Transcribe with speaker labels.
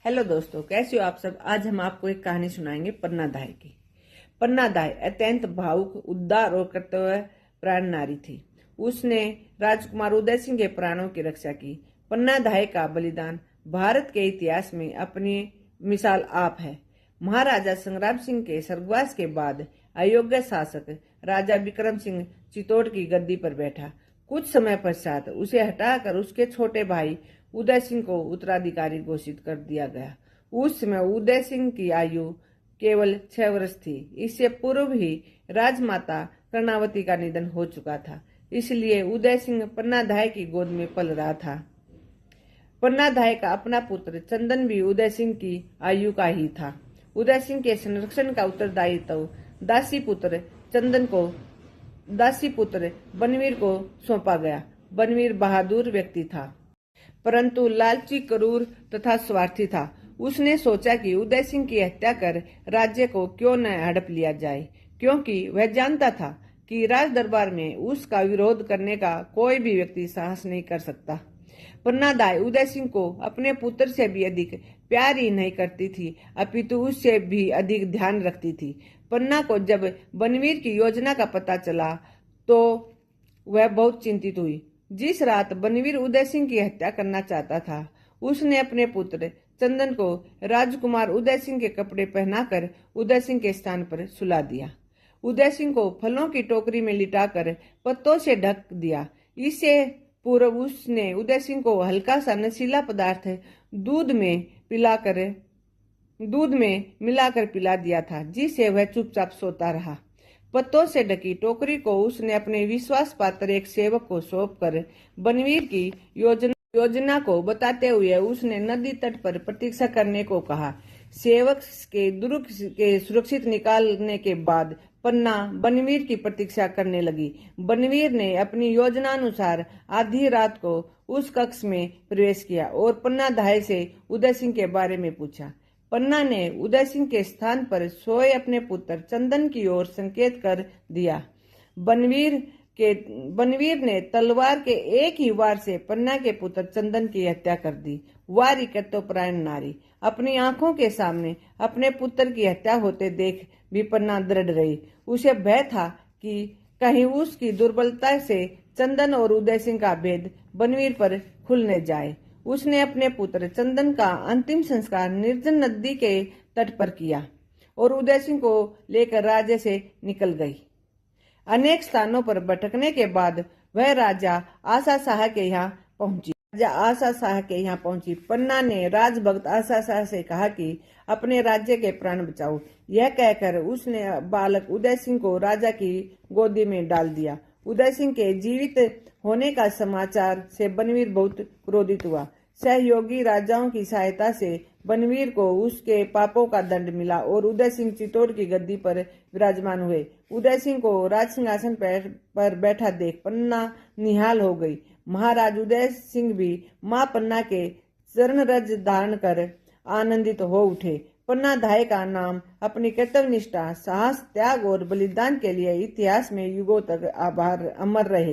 Speaker 1: Hello दोस्तों, कैसे हो आप सब। आज हम आपको एक कहानी सुनाएंगे पन्ना दाई की। पन्ना दाई अत्यंत भावुक, उदार और कर्तव्य प्राण नारी थी। उसने राजकुमार उदय सिंह के प्राणों की रक्षा की। पन्ना दाई का बलिदान भारत के इतिहास में अपनी मिसाल आप है। महाराजा संग्राम सिंह के स्वर्गवास के बाद अयोग्य शासक राजा विक्रम सिंह चित्तौड़ की गद्दी पर बैठा। कुछ समय पश्चात उसे हटाकर उसके छोटे भाई उदय सिंह को उत्तराधिकारी घोषित कर दिया गया। उस समय उदय सिंह की आयु केवल 6 वर्ष थी। इससे पूर्व ही राजमाता कर्णावती का निधन हो चुका था, इसलिए उदय सिंह पन्ना दाई की गोद में पल रहा था। पन्ना दाई का अपना पुत्र चंदन भी उदय सिंह की आयु का ही था। उदय सिंह के संरक्षण का उत्तरदायित्व दासी पुत्र बनवीर को सौंपा गया। बनवीर बहादुर व्यक्ति था, परंतु लालची, क्रूर तथा स्वार्थी था। उसने सोचा कि उदय सिंह की हत्या कर राज्य को क्यों न हड़प लिया जाए, क्योंकि वह जानता था कि राज दरबार में उसका विरोध करने का कोई भी व्यक्ति साहस नहीं कर सकता। पन्ना दाई उदय सिंह को अपने पुत्र से भी अधिक प्यार ही नहीं करती थी, अपितु उससे भी अधिक ध्यान रखती थी। पन्ना को जब बनवीर की योजना का पता चला तो वह बहुत चिंतित हुई। जिस रात बनवीर उदय सिंह की हत्या करना चाहता था, उसने अपने पुत्र चंदन को राजकुमार उदय सिंह के कपड़े पहनाकर उदय सिंह के स्थान पर सुला दिया। उदय सिंह को फलों की टोकरी में लिटाकर पत्तों से ढक दिया। इससे पूर्व उसने उदय सिंह को हल्का सा नशीला पदार्थ दूध में मिलाकर पिला दिया था, जिससे वह चुपचाप सोता रहा। पत्तों से ढकी टोकरी को उसने अपने विश्वास पात्र एक सेवक को सौंपकर बनवीर की योजना को बताते हुए उसने नदी तट पर प्रतीक्षा करने को कहा। सेवक के दुर्ग के सुरक्षित निकालने के बाद पन्ना बनवीर की प्रतीक्षा करने लगी। बनवीर ने अपनी योजनानुसार आधी रात को उस कक्ष में प्रवेश किया और पन्ना दाई से उदय सिंह के बारे में पूछा। पन्ना ने उदय सिंह के स्थान पर सोए अपने पुत्र चंदन की ओर संकेत कर दिया। बनवीर ने तलवार के एक ही वार से पन्ना के पुत्र चंदन की हत्या कर दी। वारी कर्तव्यपरायण नारी अपनी आंखों के सामने अपने पुत्र की हत्या होते देख भी पन्ना दृढ़ रही। उसे भय था कि कहीं उसकी दुर्बलता से चंदन और उदय सिंह का भेद बनवीर पर खुल न जाए। उसने अपने पुत्र चंदन का अंतिम संस्कार निर्जन नदी के तट पर किया और उदय सिंह को लेकर राज्य से निकल गई। अनेक स्थानों पर भटकने के बाद वह राजा आशा शाह के यहाँ पहुंची। पन्ना ने राजभक्त आशा शाह से कहा कि अपने राज्य के प्राण बचाओ। यह कहकर उसने बालक उदय सिंह को राजा की गोदी में डाल दिया। उदय सिंह के जीवित होने का समाचार से बनवीर बहुत क्रोधित हुआ। सहयोगी राजाओं की सहायता से बनवीर को उसके पापों का दंड मिला और उदय सिंह चित्तौड़ की गद्दी पर विराजमान हुए। उदय सिंह को राज सिंहासन पर बैठा देख पन्ना निहाल हो गई। महाराज उदय सिंह भी मां पन्ना के चरण रज धारण कर आनंदित हो उठे। पन्ना दाई का नाम अपनी कर्तव्यनिष्ठा, साहस, त्याग और बलिदान के लिए इतिहास में युगों तक अमर रहे।